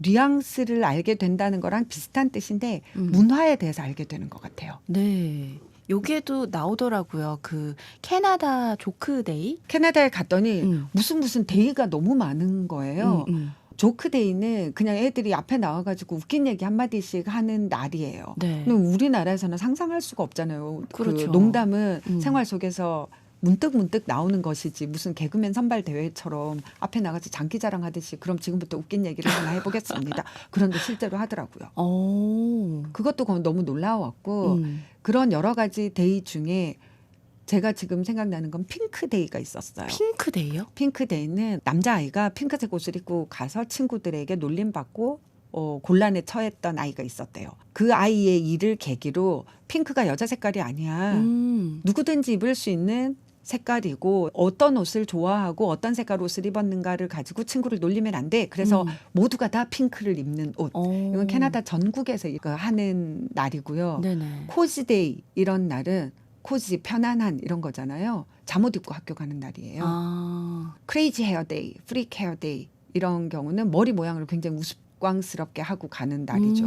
뉘앙스를 알게 된다는 거랑 비슷한 뜻인데 문화에 대해서 알게 되는 것 같아요. 네. 여기에도 나오더라고요. 그 캐나다 조크데이. 캐나다에 갔더니 음. 무슨 데이가 너무 많은 거예요. 음. 조크데이는 그냥 애들이 앞에 나와가지고 웃긴 얘기 한마디씩 하는 날이에요. 네. 근데 우리나라에서는 상상할 수가 없잖아요. 그렇죠. 그 농담은 음. 생활 속에서 문득 나오는 것이지 무슨 개그맨 선발 대회처럼 앞에 나가서 장기자랑 하듯이 그럼 지금부터 웃긴 얘기를 하나 해보겠습니다. 그런데 실제로 하더라고요. 오. 그것도 너무 놀라웠고 음. 그런 여러 가지 데이 중에 제가 지금 생각나는 건 핑크데이가 있었어요. 핑크데이요? 핑크데이는 남자아이가 핑크색 옷을 입고 가서 친구들에게 놀림받고 곤란에 처했던 아이가 있었대요. 그 아이의 일을 계기로 핑크가 여자 색깔이 아니야. 누구든지 입을 수 있는 색깔이고 어떤 옷을 좋아하고 어떤 색깔 옷을 입었는가를 가지고 친구를 놀리면 안 돼. 그래서 모두가 다 핑크를 입는 옷. 이건 캐나다 전국에서 이거 하는 날이고요. 네네. 코지데이 이런 날은 코지 편안한 이런 거잖아요. 잠옷 입고 학교 가는 날이에요. 아. 크레이지 헤어 데이, 프리크 헤어 데이 이런 경우는 머리 모양을 굉장히 우스꽝스럽게 하고 가는 날이죠.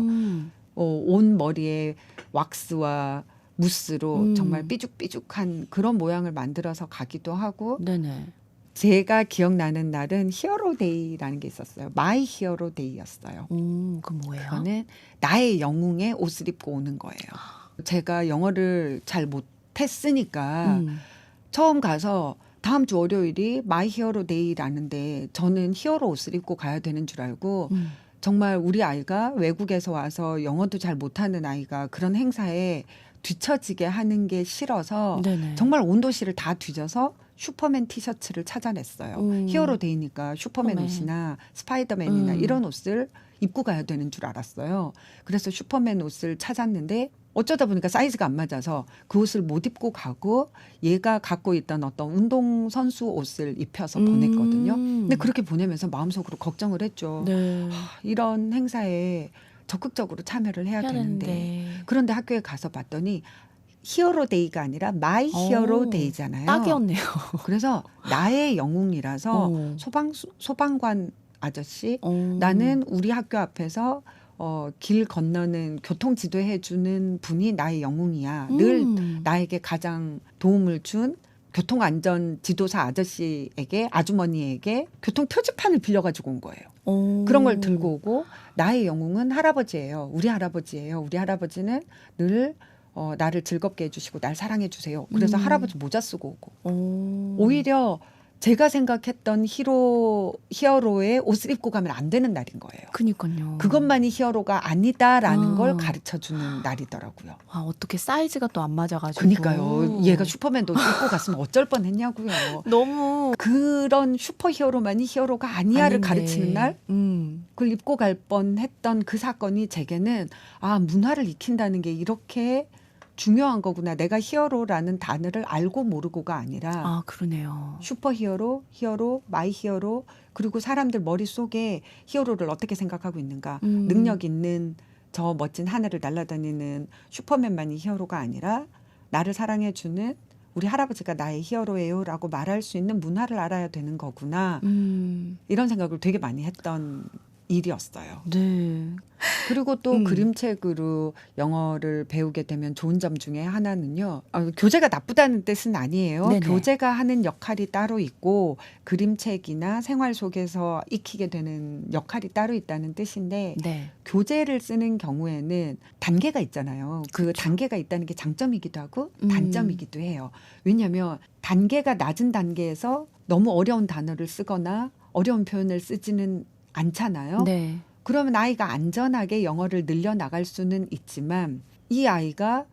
온 머리에 왁스와 무스로 정말 삐죽삐죽한 그런 모양을 만들어서 가기도 하고 네네. 제가 기억나는 날은 히어로 데이라는 게 있었어요. 마이 히어로 데이였어요. 그 뭐예요? 그거는 나의 영웅의 옷을 입고 오는 거예요. 제가 영어를 잘 못했으니까 처음 가서 다음 주 월요일이 마이 히어로 데이라는데 저는 히어로 옷을 입고 가야 되는 줄 알고 정말 우리 아이가 외국에서 와서 영어도 잘 못하는 아이가 그런 행사에 뒤처지게 하는 게 싫어서 네네. 정말 온 도시를 다 뒤져서 슈퍼맨 티셔츠를 찾아냈어요. 히어로 데이니까 슈퍼맨 슈퍼맨. 옷이나 스파이더맨이나 이런 옷을 입고 가야 되는 줄 알았어요. 그래서 슈퍼맨 옷을 찾았는데 어쩌다 보니까 사이즈가 안 맞아서 그 옷을 못 입고 가고 얘가 갖고 있던 어떤 운동선수 옷을 입혀서 보냈거든요. 근데 그렇게 보내면서 마음속으로 걱정을 했죠. 네. 이런 행사에 적극적으로 참여를 해야 되는데 그런데 학교에 가서 봤더니 히어로 데이가 아니라 마이 히어로 데이잖아요. 딱이었네요. 그래서 나의 영웅이라서 소방관 아저씨 나는 우리 학교 앞에서 길 건너는 교통 지도해 주는 분이 나의 영웅이야. 늘 나에게 가장 도움을 준 교통안전 지도사 아저씨에게 아주머니에게 교통 표지판을 빌려가지고 온 거예요. 그런 걸 들고 오고 나의 영웅은 할아버지예요. 우리 할아버지예요. 우리 할아버지는 늘 나를 즐겁게 해주시고 날 사랑해 주세요. 그래서 할아버지 모자 쓰고 오고 오히려 제가 생각했던 히어로의 옷을 입고 가면 안 되는 날인 거예요. 그니까요. 그것만이 히어로가 아니다라는 걸 가르쳐주는 날이더라고요. 아, 어떻게 사이즈가 또 안 맞아가지고. 그러니까요. 얘가 슈퍼맨도 입고 갔으면 어쩔 뻔했냐고요. 너무 그런 슈퍼히어로만이 히어로가 아니야를 아닌데. 가르치는 날 그걸 입고 갈 뻔했던 그 사건이 제게는 문화를 익힌다는 게 이렇게 중요한 거구나. 내가 히어로라는 단어를 알고 모르고가 아니라 그러네요. 슈퍼히어로, 히어로, 마이 히어로 그리고 사람들 머릿속에 히어로를 어떻게 생각하고 있는가. 능력 있는 저 멋진 하늘을 날아다니는 슈퍼맨만이 히어로가 아니라 나를 사랑해주는 우리 할아버지가 나의 히어로예요 라고 말할 수 있는 문화를 알아야 되는 거구나. 이런 생각을 되게 많이 했던 일이었어요. 네. 그리고 또 그림책으로 영어를 배우게 되면 좋은 점 중에 하나는요. 교재가 나쁘다는 뜻은 아니에요. 네네. 교재가 하는 역할이 따로 있고 그림책이나 생활 속에서 익히게 되는 역할이 따로 있다는 뜻인데 네. 교재를 쓰는 경우에는 단계가 있잖아요. 그 단계가 있다는 게 장점이기도 하고 단점이기도 해요. 왜냐하면 단계가 낮은 단계에서 너무 어려운 단어를 쓰거나 어려운 표현을 쓰지는 않잖아요. 네. 그러면 아이가 안전하게 영어를 늘려나갈 수는 있지만 이 아이가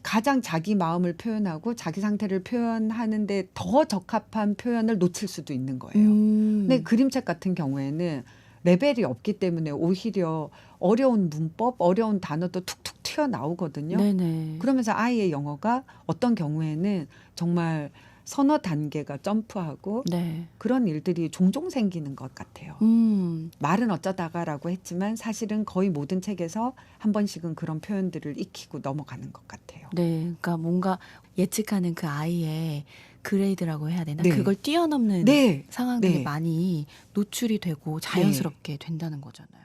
가장 자기 마음을 표현하고 자기 상태를 표현하는데 더 적합한 표현을 놓칠 수도 있는 거예요. 근데 그림책 같은 경우에는 레벨이 없기 때문에 오히려 어려운 문법, 어려운 단어도 툭툭 튀어나오거든요. 네네. 그러면서 아이의 영어가 어떤 경우에는 정말 서너 단계가 점프하고 네. 그런 일들이 종종 생기는 것 같아요. 말은 어쩌다가라고 했지만 사실은 거의 모든 책에서 한 번씩은 그런 표현들을 익히고 넘어가는 것 같아요. 네. 그러니까 뭔가 예측하는 그 아이의 그레이드라고 해야 되나? 네. 그걸 뛰어넘는 네. 상황들이 네. 많이 노출이 되고 자연스럽게 된다는 거잖아요.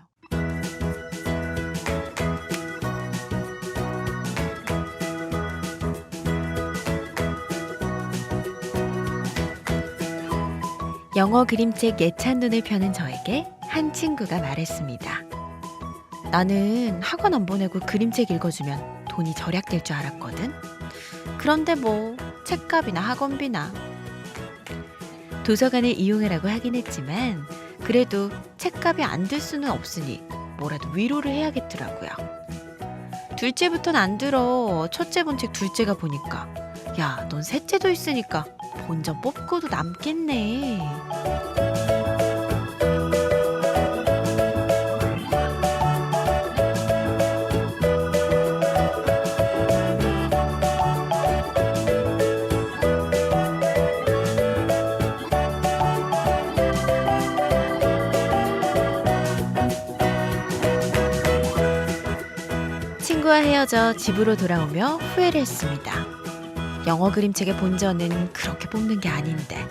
영어 그림책 예찬 눈을 펴는 저에게 한 친구가 말했습니다. 나는 학원 안 보내고 그림책 읽어주면 돈이 절약될 줄 알았거든. 그런데 뭐 책값이나 학원비나. 도서관을 이용하라고 하긴 했지만 그래도 책값이 안 들 수는 없으니 뭐라도 위로를 해야겠더라고요. 둘째부터는 안 들어. 첫째 본 책 둘째가 보니까 야, 넌 셋째도 있으니까 본전 뽑고도 남겠네. 친구와 헤어져 집으로 돌아오며 후회를 했습니다. 영어 그림책의 본전은 그렇게 뽑는 게 아닌데.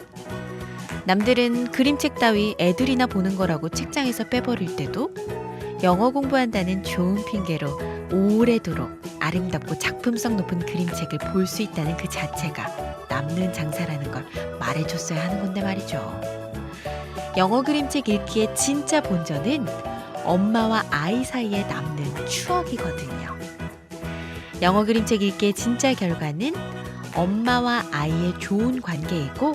남들은 그림책 따위 애들이나 보는 거라고 책장에서 빼버릴 때도 영어 공부한다는 좋은 핑계로 오래도록 아름답고 작품성 높은 그림책을 볼 수 있다는 그 자체가 남는 장사라는 걸 말해줬어야 하는 건데 말이죠. 영어 그림책 읽기의 진짜 본전은 엄마와 아이 사이에 남는 추억이거든요. 영어 그림책 읽기의 진짜 결과는 엄마와 아이의 좋은 관계이고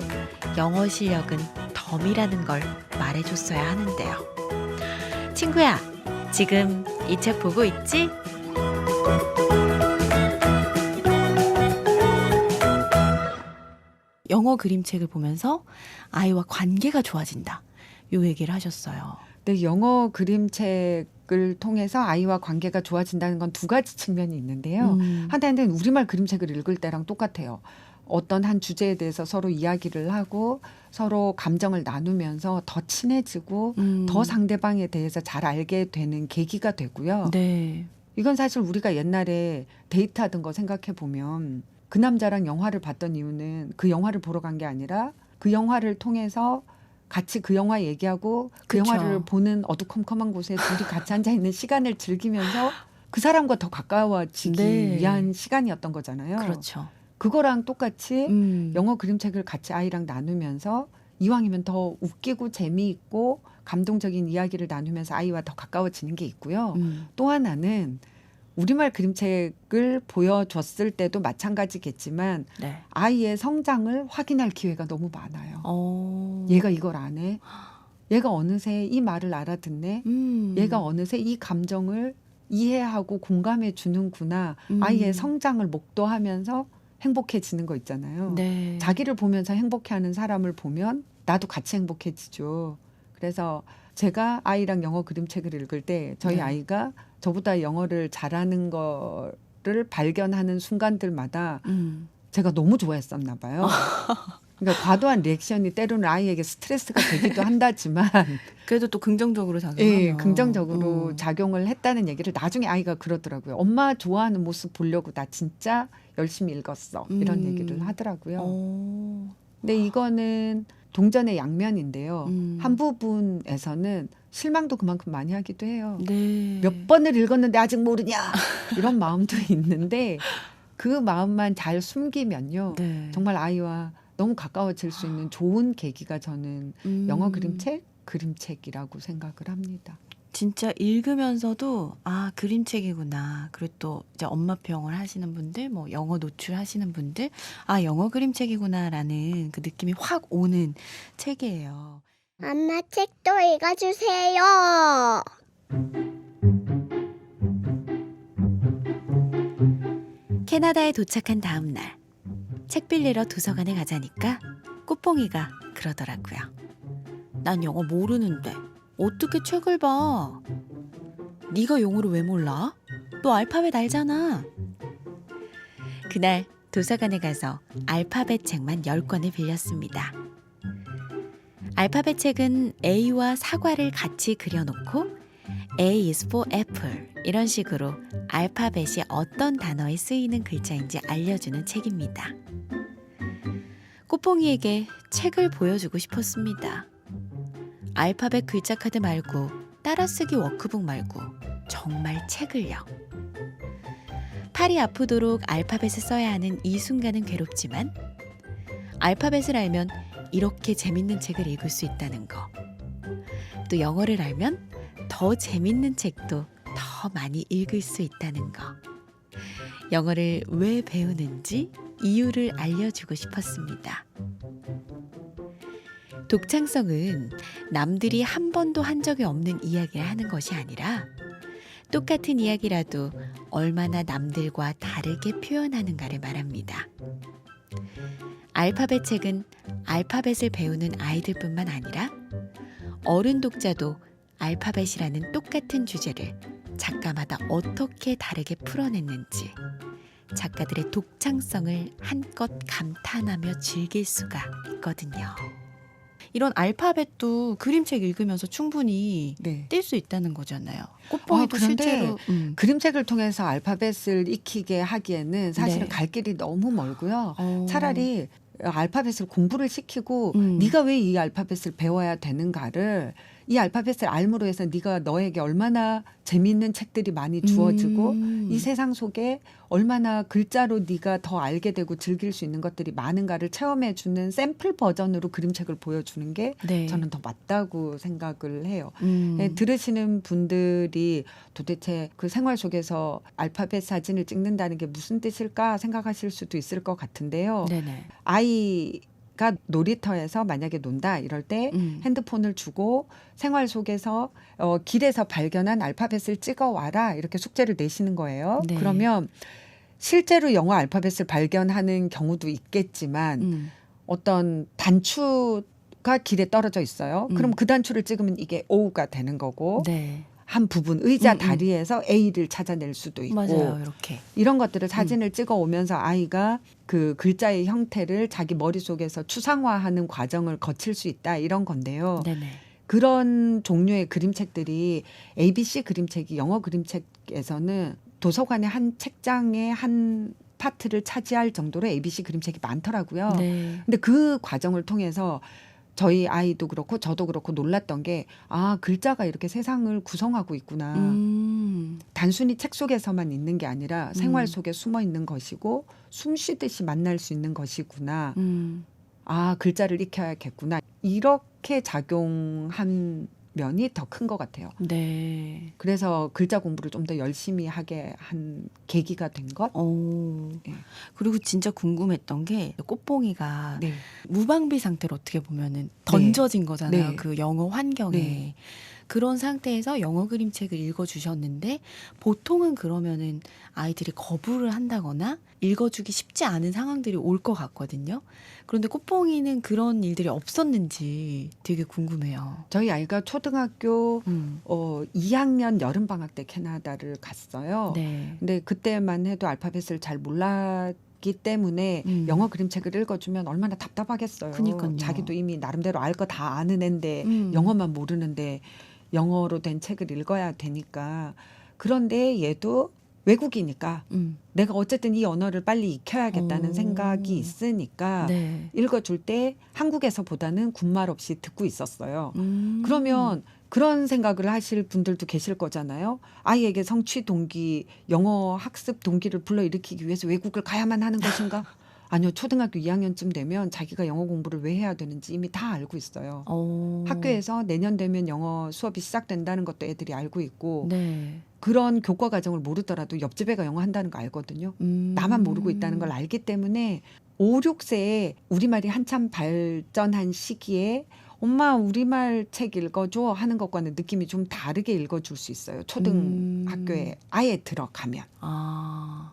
영어 실력은 덤이라는 걸 말해줬어야 하는데요. 친구야, 지금 이 책 보고 있지? 영어 그림책을 보면서 아이와 관계가 좋아진다. 요 얘기를 하셨어요. 네, 영어 그림책을 통해서 아이와 관계가 좋아진다는 건 두 가지 측면이 있는데요. 하나는 우리말 그림책을 읽을 때랑 똑같아요. 어떤 한 주제에 대해서 서로 이야기를 하고 서로 감정을 나누면서 더 친해지고 더 상대방에 대해서 잘 알게 되는 계기가 되고요. 네. 이건 사실 우리가 옛날에 데이트하던 거 생각해 보면 그 남자랑 영화를 봤던 이유는 그 영화를 보러 간 게 아니라 그 영화를 통해서 같이 그 영화 얘기하고 그 그쵸. 영화를 보는 어두컴컴한 곳에 둘이 같이 앉아 있는 시간을 즐기면서 그 사람과 더 가까워지기 네. 위한 시간이었던 거잖아요. 그렇죠. 그거랑 똑같이 영어 영어 그림책을 같이 아이랑 나누면서 이왕이면 더 웃기고 재미있고 감동적인 이야기를 나누면서 아이와 더 가까워지는 게 있고요. 또 하나는 우리말 그림책을 보여줬을 때도 마찬가지겠지만 네. 아이의 성장을 확인할 기회가 너무 많아요. 어. 얘가 이걸 안 해. 얘가 어느새 이 말을 알아듣네. 얘가 어느새 이 감정을 이해하고 공감해 주는구나. 아이의 성장을 목도하면서 행복해지는 거 있잖아요. 네. 자기를 보면서 행복해하는 사람을 보면 나도 같이 행복해지죠. 그래서 제가 아이랑 영어 그림책을 읽을 때 저희 네. 아이가 저보다 영어를 잘하는 거를 발견하는 순간들마다 제가 너무 좋아했었나 봐요. 그러니까 과도한 리액션이 때로는 아이에게 스트레스가 되기도 한다지만 그래도 또 긍정적으로 작용하면. 예, 긍정적으로 작용을 했다는 얘기를 나중에 아이가 그러더라고요. 엄마 좋아하는 모습 보려고 나 진짜 열심히 읽었어. 이런 얘기를 하더라고요. 근데 이거는 동전의 양면인데요. 한 부분에서는 실망도 그만큼 많이 하기도 해요. 네. 몇 번을 읽었는데 아직 모르냐 이런 마음도 있는데 그 마음만 잘 숨기면요. 네. 정말 아이와 너무 가까워질 수 있는 좋은 계기가 저는 영어 그림책이라고 생각을 합니다. 진짜 읽으면서도 아 그림책이구나. 그리고 또 이제 엄마병을 하시는 분들, 뭐 영어 노출하시는 분들, 아 영어 그림책이구나라는 그 느낌이 확 오는 책이에요. 엄마 책도 읽어주세요. 캐나다에 도착한 다음 날 책 빌리러 도서관에 가자니까 꽃봉이가 그러더라고요. 난 영어 모르는데 어떻게 책을 봐? 네가 영어를 왜 몰라? 너 알파벳 알잖아. 그날 도서관에 가서 알파벳 책만 10권을 빌렸습니다. 알파벳 책은 A와 사과를 같이 그려놓고 A is for apple 이런 식으로 알파벳이 어떤 단어에 쓰이는 글자인지 알려주는 책입니다. 꽃봉이에게 책을 보여주고 싶었습니다. 알파벳 글자 카드 말고 따라쓰기 워크북 말고 정말 책을요. 팔이 아프도록 알파벳을 써야 하는 이 순간은 괴롭지만 알파벳을 알면 이렇게 재밌는 책을 읽을 수 있다는 거. 또 영어를 알면 더 재밌는 책도 더 많이 읽을 수 있다는 거. 영어를 왜 배우는지 이유를 알려주고 싶었습니다. 독창성은 남들이 한 번도 한 적이 없는 이야기를 하는 것이 아니라 똑같은 이야기라도 얼마나 남들과 다르게 표현하는가를 말합니다. 알파벳 책은 알파벳을 배우는 아이들뿐만 아니라 어른 독자도 알파벳이라는 똑같은 주제를 작가마다 어떻게 다르게 풀어냈는지 작가들의 독창성을 한껏 감탄하며 즐길 수가 있거든요. 이런 알파벳도 그림책 읽으면서 충분히 네. 뗄 수 있다는 거잖아요. 꽃봉이도 그런데 실제로 그림책을 통해서 알파벳을 익히게 하기에는 사실은 네. 갈 길이 너무 멀고요. 어. 차라리 알파벳을 공부를 시키고 음. 네가 왜 이 알파벳을 배워야 되는가를 이 알파벳을 알므로 해서 네가 너에게 얼마나 재미있는 책들이 많이 주어지고 이 세상 속에 얼마나 글자로 네가 더 알게 되고 즐길 수 있는 것들이 많은가를 체험해 주는 샘플 버전으로 그림책을 보여주는 게 네. 저는 더 맞다고 생각을 해요. 음. 네, 들으시는 분들이 도대체 그 생활 속에서 알파벳 사진을 찍는다는 게 무슨 뜻일까 생각하실 수도 있을 것 같은데요. 네네. 아이가 놀이터에서 만약에 논다 이럴 때 핸드폰을 주고 생활 속에서 길에서 발견한 알파벳을 찍어 와라 이렇게 숙제를 내시는 거예요. 네. 그러면 실제로 영어 알파벳을 발견하는 경우도 있겠지만 어떤 단추가 길에 떨어져 있어요. 그럼 그 단추를 찍으면 이게 O가 되는 거고 네. 한 부분 의자 다리에서 A를 찾아낼 수도 있고 맞아요. 이렇게. 이런 것들을 사진을 찍어 오면서 아이가 그 글자의 형태를 자기 머릿속에서 추상화하는 과정을 거칠 수 있다 이런 건데요. 네네. 그런 종류의 그림책들이 ABC 그림책이 영어 그림책에서는 도서관의 한 책장의 한 파트를 차지할 정도로 ABC 그림책이 많더라고요. 네. 근데 그 과정을 통해서 저희 아이도 그렇고 저도 그렇고 놀랐던 게 글자가 이렇게 세상을 구성하고 있구나. 단순히 책 속에서만 있는 게 아니라 생활 속에 숨어 있는 것이고 숨 쉬듯이 만날 수 있는 것이구나. 글자를 익혀야겠구나. 이렇게 작용한 면이 더 큰 것 같아요. 네. 그래서 글자 공부를 좀 더 열심히 하게 한 계기가 된 것. 네. 그리고 진짜 궁금했던 게 꽃봉이가 네. 무방비 상태로 어떻게 보면은 던져진 거잖아요. 네. 그 영어 환경에. 네. 그런 상태에서 영어 그림책을 읽어주셨는데 보통은 그러면은 아이들이 거부를 한다거나 읽어주기 쉽지 않은 상황들이 올 것 같거든요. 그런데 꽃봉이는 그런 일들이 없었는지 되게 궁금해요. 저희 아이가 초등학교 2학년 여름방학 때 캐나다를 갔어요. 네. 근데 그때만 해도 알파벳을 잘 몰랐기 때문에 영어 그림책을 읽어주면 얼마나 답답하겠어요. 그니까요. 자기도 이미 나름대로 알 거 다 아는 앤데 영어만 모르는데 영어로 된 책을 읽어야 되니까. 그런데 얘도 외국이니까 내가 어쨌든 이 언어를 빨리 익혀야겠다는 생각이 있으니까 네. 읽어줄 때 한국에서보다는 군말 없이 듣고 있었어요. 그러면 그런 생각을 하실 분들도 계실 거잖아요. 아이에게 성취 동기, 영어 학습 동기를 불러일으키기 위해서 외국을 가야만 하는 것인가? 아니요. 초등학교 2학년쯤 되면 자기가 영어 공부를 왜 해야 되는지 이미 다 알고 있어요. 학교에서 내년 되면 영어 수업이 시작된다는 것도 애들이 알고 있고 네. 그런 교과 과정을 모르더라도 옆집 애가 영어 한다는 거 알거든요. 나만 모르고 있다는 걸 알기 때문에 5, 6세에 우리말이 한참 발전한 시기에 엄마 우리말 책 읽어줘 하는 것과는 느낌이 좀 다르게 읽어줄 수 있어요. 초등학교에 아예 들어가면.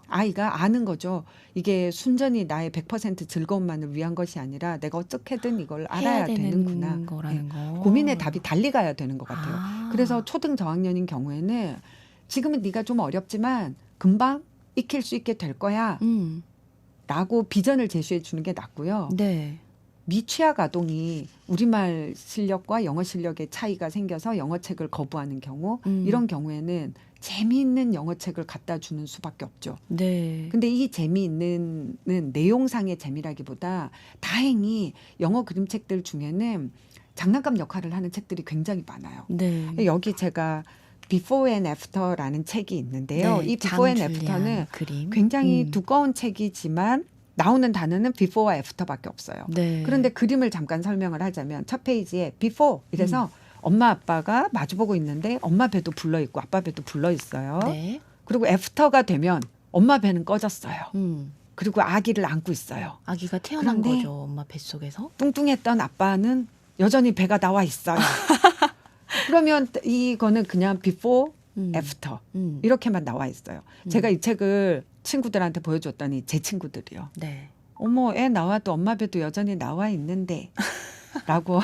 아이가 아는 거죠. 이게 순전히 나의 100% 즐거움만을 위한 것이 아니라 내가 어떻게든 이걸 알아야 되는구나. 거라는 거. 고민의 답이 달리 가야 되는 것 같아요. 그래서 초등 저학년인 경우에는 지금은 네가 좀 어렵지만 금방 익힐 수 있게 될 거야 라고 비전을 제시해 주는 게 낫고요. 네. 미취학 아동이 우리말 실력과 영어 실력의 차이가 생겨서 영어책을 거부하는 경우 이런 경우에는 재미있는 영어책을 갖다 주는 수밖에 없죠. 네. 근데 이 재미있는 내용상의 재미라기보다 다행히 영어 그림책들 중에는 장난감 역할을 하는 책들이 굉장히 많아요. 네. 여기 제가 Before and After라는 책이 있는데요. 네, 이 Before and 장 줄리안 After는 그림. 굉장히 두꺼운 책이지만 나오는 단어는 before와 after밖에 없어요. 네. 그런데 그림을 잠깐 설명을 하자면 첫 페이지에 before 이래서 엄마 아빠가 마주보고 있는데 엄마 배도 불러 있고 아빠 배도 불러 있어요. 네. 그리고 애프터가 되면 엄마 배는 꺼졌어요. 음. 그리고 아기를 안고 있어요. 아기가 태어난 그런데 거죠. 엄마 뱃속에서. 뚱뚱했던 아빠는 여전히 배가 나와 있어요. 그러면 이거는 그냥 before, after 이렇게만 나와 있어요. 제가 이 책을 친구들한테 보여줬더니 제 친구들이요. 네. 어머, 애 나와도 엄마 배도 여전히 나와 있는데 라고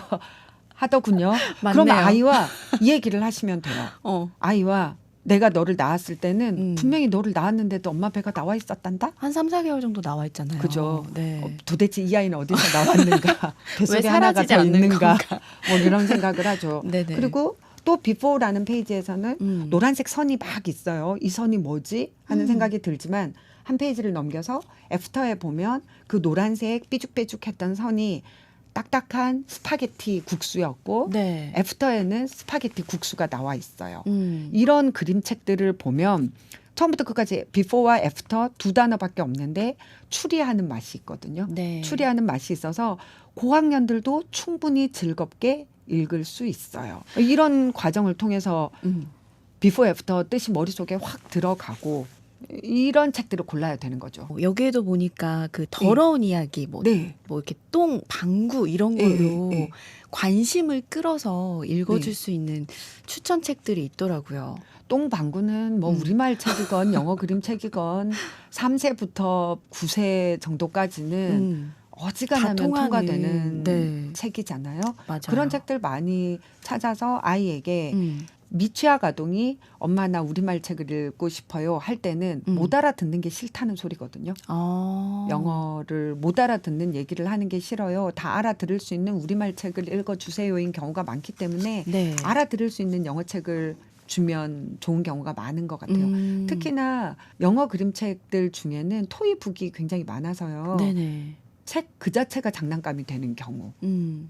하더군요. 그럼 맞네요. 아이와 이 얘기를 하시면 돼요. 아이와 내가 너를 낳았을 때는 분명히 너를 낳았는데도 엄마 배가 나와 있었단다? 한 3, 4개월 정도 나와 있잖아요. 그죠. 네. 도대체 이 아이는 어디서 나왔는가? 왜 뱃속에 하나가 사라지지 더 않는 있는가? 건가? 뭐 이런 생각을 하죠. 네네. 그리고 또 before라는 페이지에서는 노란색 선이 막 있어요. 이 선이 뭐지? 하는 생각이 들지만 한 페이지를 넘겨서 애프터에 보면 그 노란색 삐죽삐죽했던 선이 딱딱한 스파게티 국수였고 네. 애프터에는 스파게티 국수가 나와 있어요. 음. 이런 그림책들을 보면 처음부터 끝까지 before와 after 두 단어밖에 없는데 추리하는 맛이 있거든요. 네. 추리하는 맛이 있어서 고학년들도 충분히 즐겁게 읽을 수 있어요. 이런 과정을 통해서 before, after 뜻이 머릿속에 확 들어가고 이런 책들을 골라야 되는 거죠. 여기에도 보니까 그 더러운 이야기 뭐 네. 이렇게 똥, 방구 이런 네, 걸로 네. 관심을 끌어서 읽어줄 네. 수 있는 추천책들이 있더라고요. 똥방구는 뭐 우리말 책이건 영어 그림책이건 3세부터 9세 정도까지는 어지간하면 다 통하는, 통과되는 네. 책이잖아요. 맞아요. 그런 책들 많이 찾아서 아이에게 미취학 아동이 엄마 나 우리말 책을 읽고 싶어요 할 때는 못 알아듣는 게 싫다는 소리거든요. 영어를 못 알아듣는 얘기를 하는 게 싫어요. 다 알아들을 수 있는 우리말 책을 읽어주세요인 경우가 많기 때문에 네. 알아들을 수 있는 영어 책을 주면 좋은 경우가 많은 것 같아요. 특히나 영어 그림책들 중에는 토이북이 굉장히 많아서요. 네네. 책 그 자체가 장난감이 되는 경우.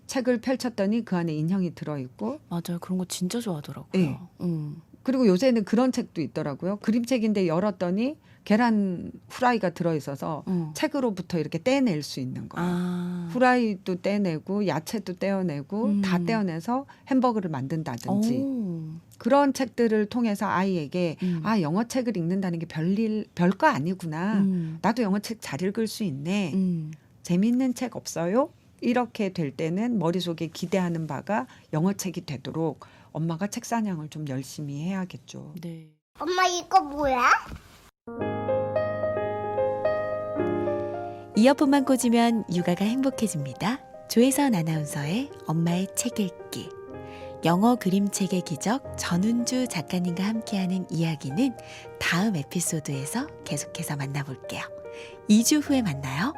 책을 펼쳤더니 그 안에 인형이 들어있고 맞아요. 그런 거 진짜 좋아하더라고요. 네. 그리고 요새는 그런 책도 있더라고요. 그림책인데 열었더니 계란 후라이가 들어있어서 책으로부터 이렇게 떼낼 수 있는 거예요. 후라이도 떼내고 야채도 떼어내고 다 떼어내서 햄버거를 만든다든지 그런 책들을 통해서 아이에게 아 영어 책을 읽는다는 게 별거 아니구나. 나도 영어 책 잘 읽을 수 있네. 재밌는 책 없어요? 이렇게 될 때는 머릿속에 기대하는 바가 영어 책이 되도록 엄마가 책 사냥을 좀 열심히 해야겠죠. 네. 엄마 이거 뭐야? 이어폰만 꽂으면 육아가 행복해집니다. 조혜선 아나운서의 엄마의 책 읽기. 영어 그림책의 기적 전운주 작가님과 함께하는 이야기는 다음 에피소드에서 계속해서 만나볼게요. 2주 후에 만나요.